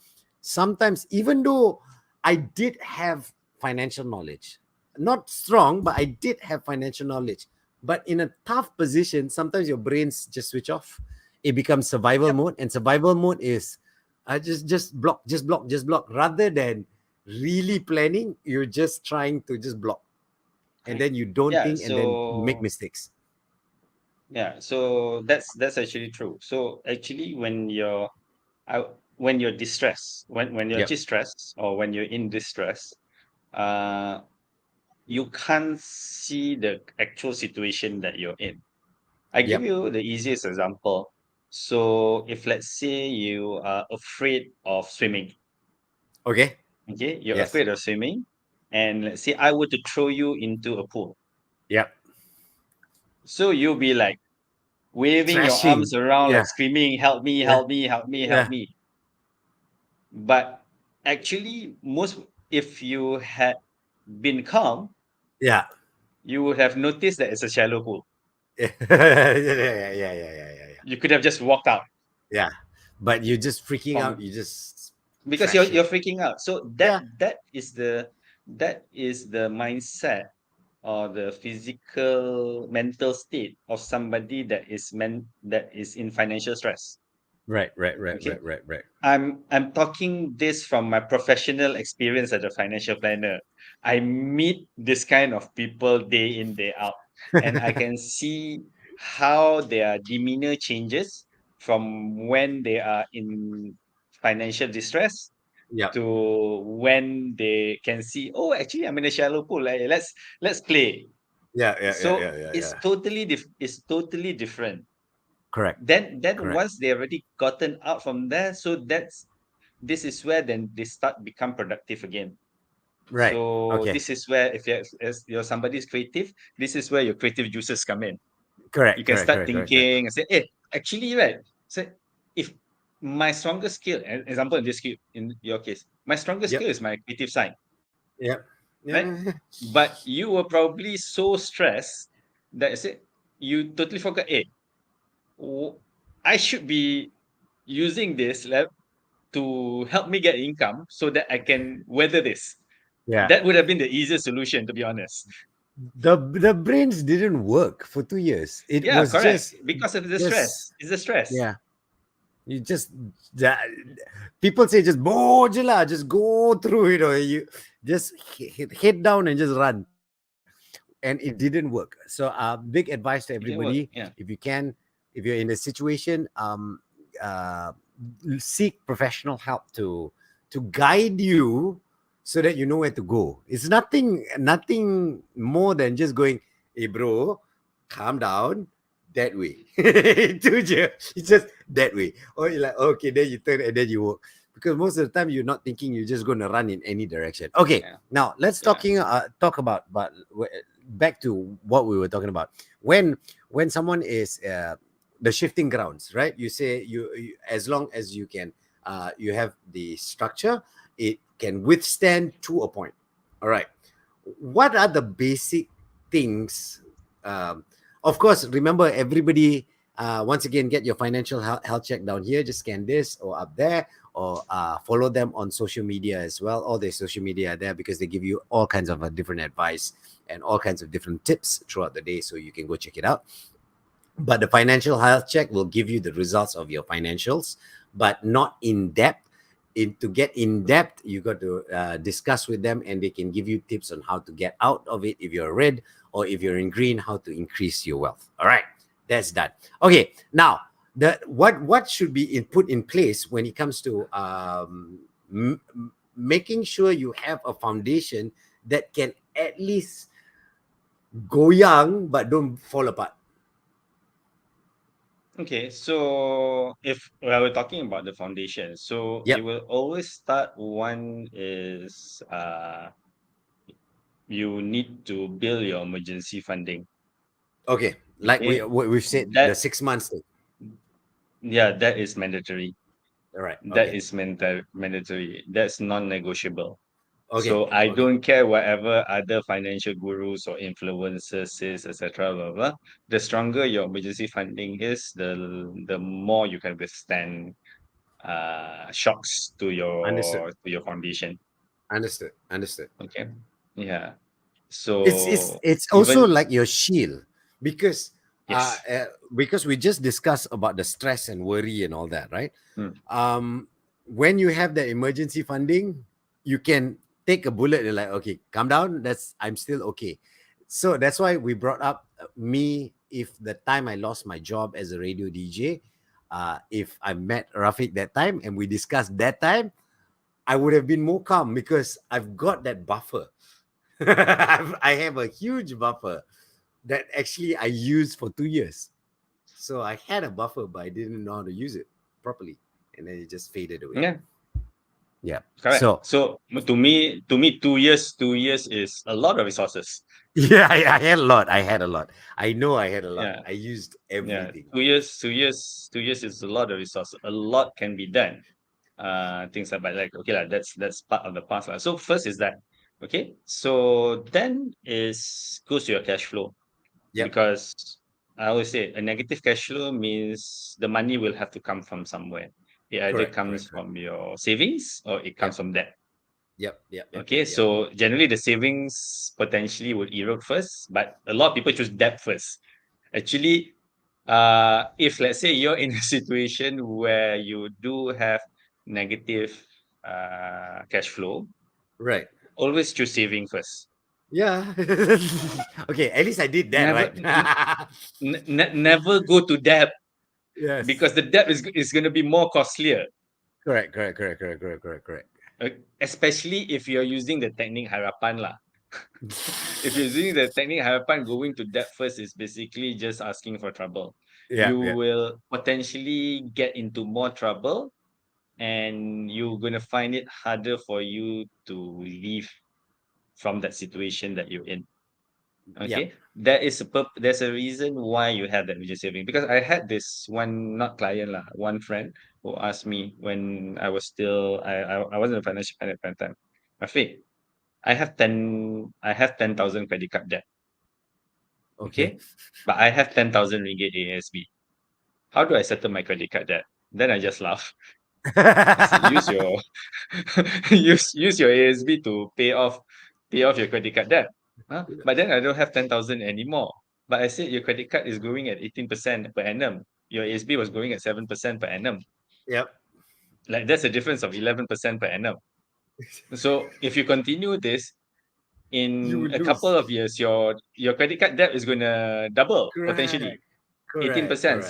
Sometimes, even though I did have financial knowledge, not strong, but I did have financial knowledge. But in a tough position, sometimes your brains just switch off. It becomes survival Yep. mode, and survival mode is just block, just block, just block. Rather than really planning, you're just trying to just block, and then you don't Yeah. think, and then you make So mistakes. yeah. So that's actually true. So actually, when you're distressed, when you're Yep. actually stressed or when you're in distress, uh, you can't see the actual situation that you're in. I give Yep. you the easiest example. So if let's say you are afraid of swimming, Okay. okay, you're Yes. afraid of swimming, and let's say I were to throw you into a pool, Yep. so you'll be like waving your Thrashing. arms around, like Yeah. screaming, "Help me! Yeah. Help me! Help me! Help Yeah. me!" But actually, most if you had been calm, Yeah. you would have noticed that it's a shallow pool. Yeah. Yeah. Yeah. Yeah. Yeah. Yeah. You could have just walked out Yeah. But you're just freaking out. from You just because trash it. you're freaking out. So Yeah. that is the mindset or the physical mental state of somebody that is in financial stress. Right. Right. Right. Okay. Right. Right. Right. I'm talking this from my professional experience as a financial planner. I meet this kind of people day in, day out, and I can see how their demeanor changes from when they are in financial distress Yeah. to when they can see, oh, actually, I'm in a shallow pool. Like, let's play. Yeah. Yeah. Yeah. So Yeah. Yeah. it's Yeah. it's totally different. Correct. Then Correct. once they already gotten out from there, so this is where then they start become productive again. Right. So Okay. this is where if you're as you're somebody's creative, this is where your creative juices come in. You Correct. can Correct. start Correct. Correct. Correct. thinking and say, hey, actually, right. So if my strongest skill, example in this skill, in your case, my strongest skill Yep. is my creative side, Yep. right? Yeah. But you were probably so stressed that I said you totally forgot, hey, I should be using this to help me get income so that I can weather this. Yeah. That would have been the easiest solution, to be honest. The brains didn't work for 2 years. It Yeah, was correct. Because of the stress. just It's the stress. yeah. You just that, people say just go je lah, just go through. You just head down and just run. And it didn't work. So big advice to It didn't work. everybody: Yeah. if you can, if you're in a situation, uh, seek professional help to guide you so that you know where to go. It's nothing more than just going, hey bro, calm down, that way. Itu je. It's just that way. Or you're like, okay, then you turn and then you walk. Because most of the time you're not thinking, you're just going to run in any direction. Okay, Yeah. now let's Yeah. talk about back to what we were talking about. When someone is the shifting grounds, right? You say you as long as you can, you have the structure, it can withstand to a point. All right. What are the basic things? Of course, remember everybody. Once again, get your financial health check down here. Just scan this or up there, or follow them on social media as well. All their social media are there because they give you all kinds of different advice and all kinds of different tips throughout the day, so you can go check it out. But the financial health check will give you the results of your financials, but not in depth. to get in depth, you got to discuss with them, and they can give you tips on how to get out of it if you're red, or if you're in green, how to increase your wealth. All right, that's that. Okay, now what should be put in place when it comes to making sure you have a foundation that can at least go young but don't fall apart. Okay, so if we're talking about the foundation, so it Yep. will always start one is you need to build your emergency funding. Okay, like Okay, we've said, the that 6 months thing. yeah, that is mandatory. All right. That Okay. is mandatory. That's non-negotiable. Okay. So I Okay. don't care whatever other financial gurus or influencers says, etc. Blah, blah. The stronger your emergency funding is, the more you can withstand shocks Understood. to your foundation. Understood. Understood. Okay. Yeah. It's So it's also even like your shield, because yes. we just discussed about the stress and worry and all that, right? Mm. When you have the emergency funding, you can take a bullet and like, okay, calm down. I'm still okay. So that's why we brought up me. If the time I lost my job as a radio DJ, if I met Rafiq that time and we discussed that time, I would have been more calm because I've got that buffer. I have a huge buffer that actually I used for 2 years. So I had a buffer, but I didn't know how to use it properly, and then it just faded away. Yeah, Yeah. correct. So So to me, 2 years is a lot of resources. yeah, I had a lot. I had a lot. I know I had a lot. Yeah. I used Yeah. everything. 2 years, 2 years is a lot of resources. A lot can be done. Things like, but like, okay, like, that's part of the past. Lah. So first is that, okay. So then is goes to your cash flow, Yep. because I always say a negative cash flow means the money will have to come from somewhere. It either Correct. Correct. comes Correct. from your savings or it comes Yep. from debt. Yep. Yep. Yep. Yep. Okay, Yep. so generally the savings potentially would erode first, but a lot of people choose debt first. Actually, if let's say you're in a situation where you do have negative cash flow, Right. always choose saving first. Yeah. Okay. At least I did that, Never, right? never go to debt, Yes. because the debt is going to be more costlier. Correct. Correct. Correct. Correct. Correct. Correct. Correct. Especially if you're using the technique harapan lah. If you're using the technique harapan, going to debt first is basically just asking for trouble. Yeah. You Yeah. will potentially get into more trouble, and you're gonna find it harder for you to leave from that situation that you're in. Yeah. Okay, there's a reason why you have that rigid saving, because I had this one, not client lah, one friend who asked me when I was still I wasn't a financial planner at the time. Rafiq, I have 10,000 credit card debt. Okay. Okay, but I have 10,000 ringgit ASB. How do I settle my credit card debt? Then I just laugh. I said, use your use your ASB to pay off your credit card debt. Huh? But then I don't have 10,000 anymore. But I said your credit card is growing at 18% per annum. Your ASB was growing at 7% per annum. Yep. Like, that's a difference of 11% per annum. So if you continue this, You in will a couple lose. of years, your credit card debt is gonna double potentially. Correct. Correct. 18%, Correct.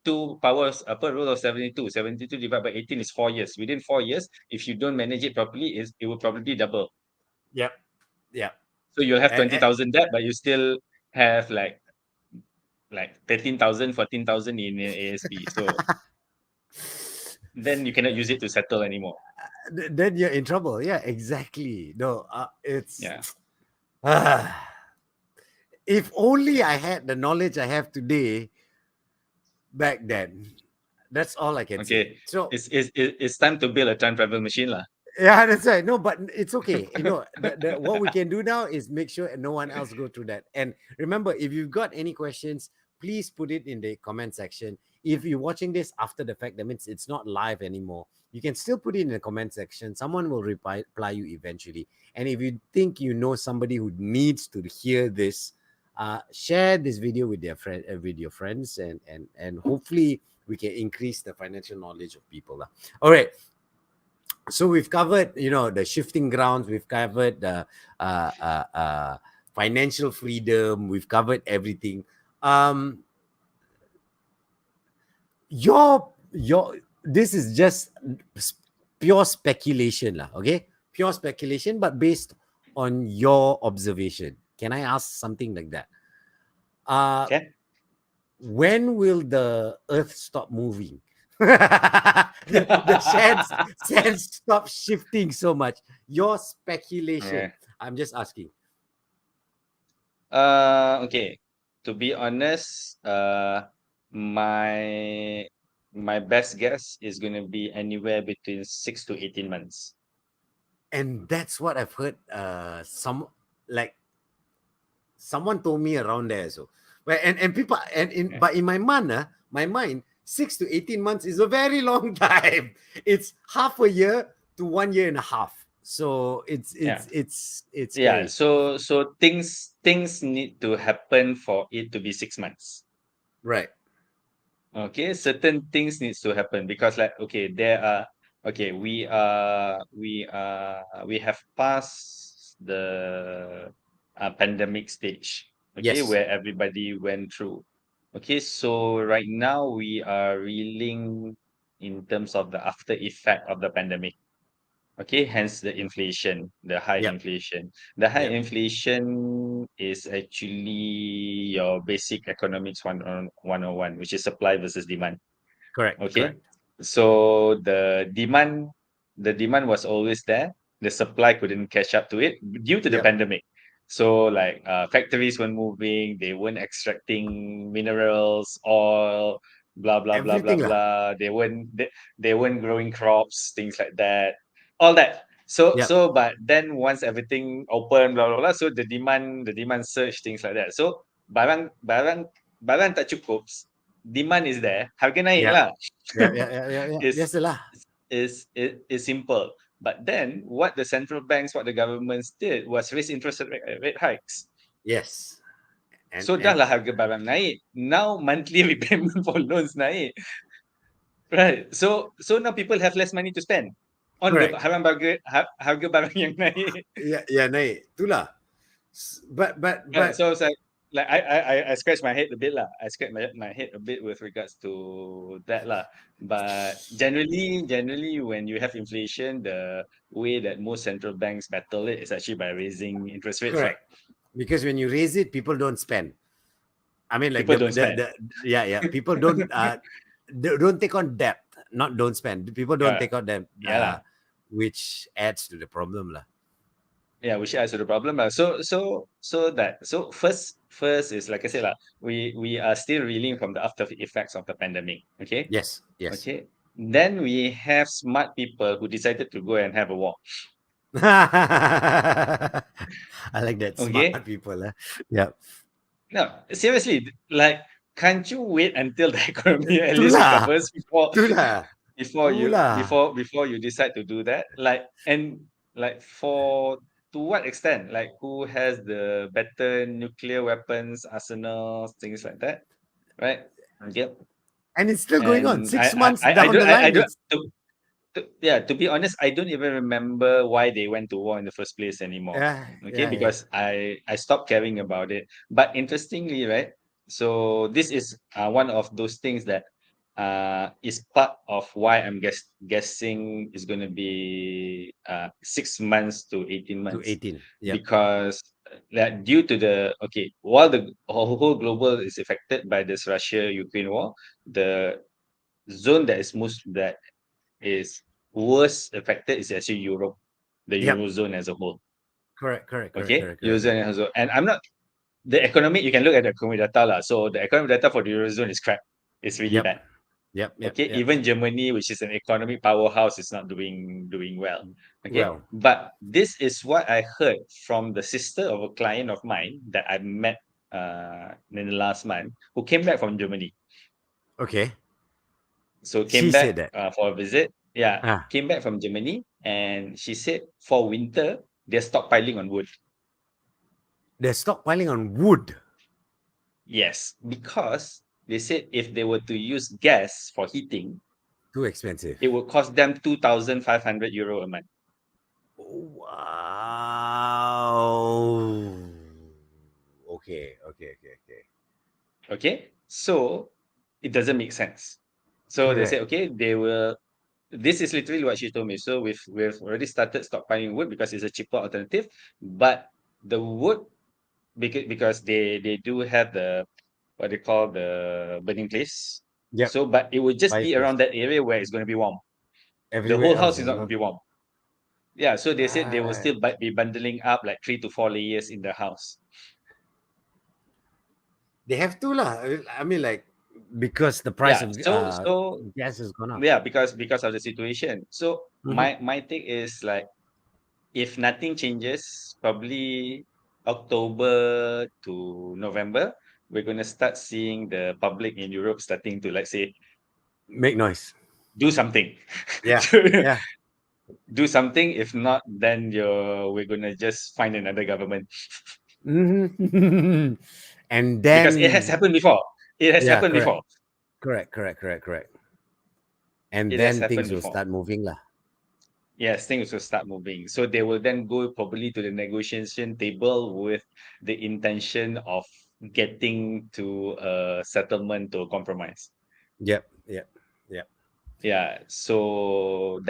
72 powers, upper rule of 72. 72 divided by 18 is 4 years. Within 4 years, if you don't manage it properly, it will probably double. Yep. Yep. So you'll have And, 20,000 debt, but you still have like 13,000, 14,000 in ASB. So then you cannot use it to settle anymore. then you're in trouble. Yeah, exactly. No, it's Yeah. if only I had the knowledge I have today back then. That's all I can say. Okay. So It's time to build a time travel machine lah. yeah, that's right. No, but it's okay. What we can do now is make sure no one else go through that. And remember, if you've got any questions, please put it in the comment section. If you're watching this after the fact, that means it's not live anymore. You can still put it in the comment section. Someone will reply you eventually. And if you think you know somebody who needs to hear this, share this video with with your friends, and hopefully we can increase the financial knowledge of people. All right. So we've covered, the shifting grounds. We've covered the financial freedom. We've covered everything. Um, your this is just pure speculation, lah. Okay, pure speculation, but based on your observation. Can I ask something like that? Uh, Okay. when will the Earth stop moving? The sands stop shifting so much. Your speculation. Yeah. I'm just asking. Okay. To be honest, my my best guess is gonna be anywhere between 6 to 18 months. And that's what I've heard. Like someone told me around there. So, well, and people and in Yeah. but in my mind, 6 to 18 months is a very long time. It's half a year to 1 year and a half. So Yeah. it's Yeah. scary. So things need to happen for it to be 6 months. Right. Okay, certain things needs to happen because like okay, there are okay, we have passed the pandemic stage, okay, Yes. where everybody went through. Okay, so right now we are reeling in terms of the after effect of the pandemic. Okay, hence the inflation, the high Yep. inflation. The high Yep. inflation is actually your basic economics 101, which is supply versus demand. Correct. Okay. Correct. So the demand was always there. The supply couldn't catch up to it due to the Yep. pandemic. So like factories weren't moving, they weren't extracting minerals, oil, blah blah blah blah Everything lah. blah. They weren't growing crops, things like that. All that. Yep. But then once everything open, blah blah blah, so the demand surge, things like that. So barang tak cukup, demand is there, harga naik Yep. lah. Yeah. Yeah. Yeah. Yeah. Yeah. is Biasalah. is simple. But then what the central banks, what the governments did was raise interest rate hikes. Yes. And So dah and lah harga barang naik. Now monthly repayment for loans naik. Right. So now people have less money to spend on the correct. harga barang yang naik. Yeah. Yeah. Naik. Itulah. Right. But So it's like I scratch my head a bit lah. I scratch my head a bit with regards to that lah. But generally, when you have inflation, the way that most central banks battle it is actually by raising interest rates lah. correct, because when you raise it, people don't spend. I mean, like People don't spend. the yeah, yeah. People don't don't take on debt, not don't spend. People don't Yeah, take on debt, yeah lah. which adds to the problem, lah. Yeah, which adds to the problem lah. So first is like I said lah, we are still reeling from the after effects of the pandemic. Okay, Yes, yes. okay. Then we have smart people who decided to go and have a walk. I like that smart Okay. people, lah. Yeah. No, seriously, like, can't you wait until the economy at least Itulah, recovers before itulah, itulah. before you decide to do that? Like, and like for to what extent? Like, who has the better nuclear weapons arsenals, things like that, right? Okay. And it's still going on. And 6 months I down don't the line, I don't it's yeah, to be honest, I don't even remember why they went to war in the first place anymore. yeah, Okay, yeah, yeah, because I stopped caring about it. But interestingly, right? So this is one of those things that is part of why I'm guessing is going to be 6 months to 18 to months 18. Yep, because that due to the okay, while the whole global is affected by this Russia Ukraine war, the zone that is worst affected is actually Europe, the yep. Eurozone as a whole. Correct, correct, correct, Okay, correct, correct, correct. Eurozone as a whole. And I'm not the economic, you can look at the economic data lah. So the economic data for the Eurozone is crap. It's really Yep, bad. yep, yep, Okay, yep. even Germany, which is an economic powerhouse, is not doing well. Okay, Well, but this is what I heard from the sister of a client of mine that I met in the last month, who came back from Germany. okay. So came She said back that. for a visit. Yeah, Ah, came back from Germany, and she said for winter they're stockpiling on wood. they're stockpiling on wood. Yes, because they said if they were to use gas for heating, Too expensive. It would cost them 2,500 euro a month. Wow. Okay, okay, okay, okay. Okay, so it doesn't make sense. So they say, Correct. okay, they will. This is literally what she told me. So we've already started stockpiling wood because it's a cheaper alternative. But the wood, because they do have the what they call the burning place. Yep. So, but it would just be Fireplace. around that area where it's going to be warm. The Everywhere whole else house is is not going not. to be warm. Yeah, so they said they will Right. still be bundling up like 3 to 4 layers in the house. They have to lah. I mean, like, because the price Yeah, of so gas has gone up. yeah, because of the situation. So Hmm. my take is like, if nothing changes, probably October to November, we're gonna start seeing the public in Europe starting to, let's say, Make noise. do something. Yeah. Yeah. Do something. If not, then we're gonna just find another government. Hmm. And Because it has then, happened before. It has yeah, happened correct, before. correct, correct, correct, correct. And It has then happened things will before. start moving lah. Yes, things will start moving. So they will then go probably to the negotiation table with the intention of getting to a settlement or compromise. Yep, yep, yep, Yeah. So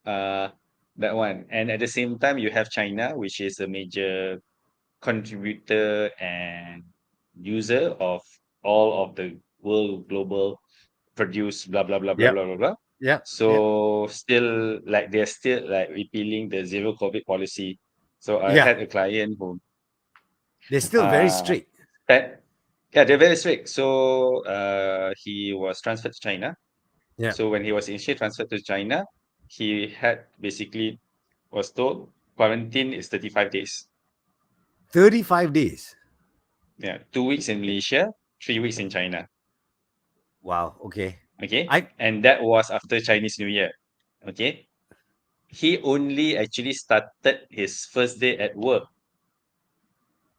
uh that one. And at the same time you have China, which is a major contributor and user of all of the world global produce blah blah blah blah yep, blah blah blah. yep, yep. So still like they're still like repealing the zero COVID policy. So I Yeah, had a client who they're still very uh strict. that yeah, they're very strict. So he was transferred to China. Yeah, So when he was initially transferred to China, he had basically was told quarantine is 35 days. 35 days. Yeah, 2 weeks in Malaysia, 3 weeks in China. Wow. Okay. Okay. I And that was after Chinese New Year. Okay. He only actually started his first day at work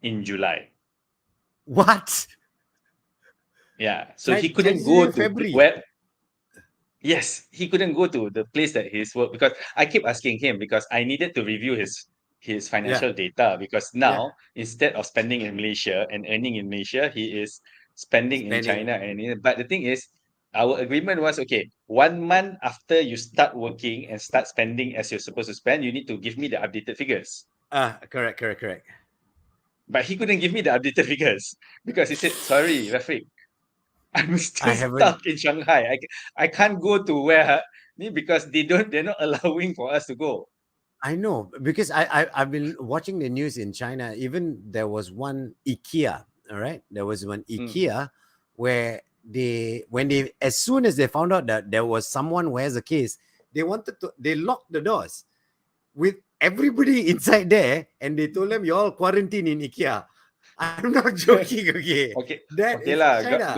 in July. what? Yeah. So he couldn't Chinese New go Year to February. where, yes, he couldn't go to the place that he's work, because I keep asking him, because I needed to review his Yeah, financial data, because yeah. now instead of spending in Malaysia and earning in Malaysia, he is spending in Spending. China. But the thing is, our agreement was, okay, 1 month after you start working and start spending as you're supposed to spend, you need to give me the updated figures. Correct, correct, correct. But he couldn't give me the updated figures because he said, sorry, Rafiq, I'm I still haven't. stuck in Shanghai. I can't go to where because they're not allowing for us to go. I know because I've been watching the news in China. Even there was one IKEA. All right, there was one Mm. IKEA where they as soon as they found out that there was someone who has a case, they locked the doors with everybody inside there, and they told them you all quarantine in IKEA. I'm not joking. Okay, Okay, that okay is lah. China.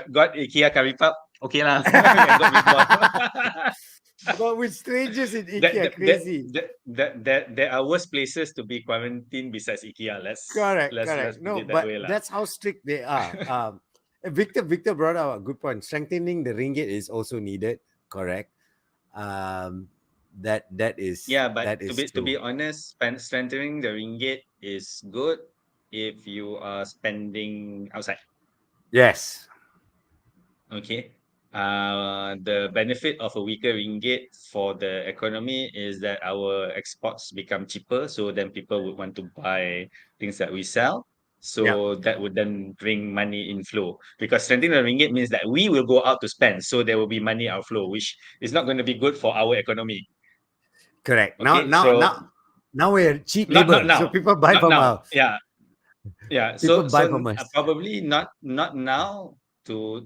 Got IKEA curry puff. Okay lah. I got meatball. But with strangers in that, IKEA, that, that, crazy. there are worse places to be quarantined besides IKEA. Correct, correct. Let's put No, it that but way lah. that's how strict they are. Victor brought out a good point. Strengthening the ringgit is also needed. Correct. Um, Yeah, that but is to be true. honest, strengthening the ringgit is good if you are spending outside. Yes. Okay. The benefit of a weaker ringgit for the economy is that our exports become cheaper, so then people would want to buy things that we sell. Yeah. So that would then bring money inflow, because strengthening the ringgit means that we will go out to spend, so there will be money outflow, which is not going to be good for our economy. Correct. Okay, so Now we're cheap not labor, so now, people buy not from now. us. Yeah, yeah. People So buy from us. probably not now to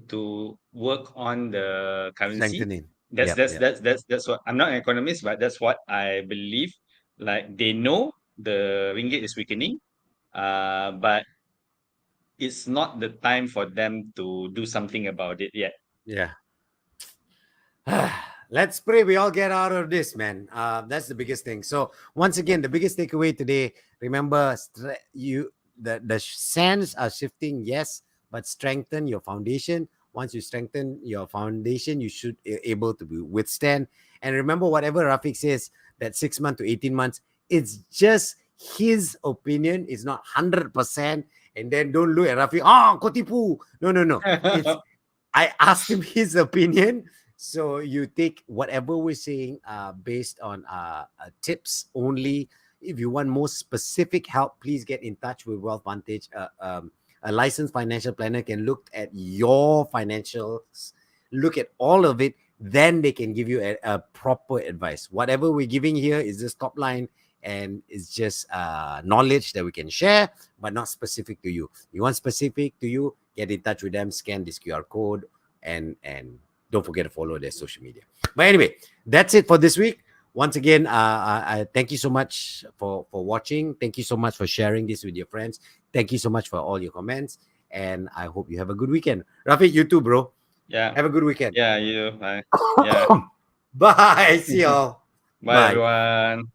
work on the currency. Strengthening. That's Yep. that's Yep. that's that's that's what, I'm not an economist, but that's what I believe. Like, they know the ringgit is weakening, but it's not the time for them to do something about it yet. Yeah. Let's pray we all get out of this, man. That's the biggest thing. So once again, the biggest takeaway today: remember, the sands are shifting, yes, but strengthen your foundation. Once you strengthen your foundation, you should able to withstand. And remember, whatever Rafiq says, that 6 months to 18 months, it's just his opinion. It's not 100%. And then don't look at Rafiq, kau tipu. No, no, no. It's I asked him his opinion. So you take whatever we're saying based on tips only. If you want more specific help, please get in touch with Wealth Vantage. A licensed financial planner can look at your financials, look at all of it, then they can give you a proper advice. Whatever we're giving here is just top line, and it's just knowledge that we can share, but not specific to you. You want specific to you, get in touch with them, scan this QR code, and don't forget to follow their social media. But anyway, that's it for this week. Once again, I thank you so much for watching. Thank you so much for sharing this with your friends. Thank you so much for all your comments, and I hope you have a good weekend. Rafiq, you too, bro. Yeah. Have a good weekend. Yeah, you. Bye. Yeah. Bye. See y'all. Bye, Bye. everyone.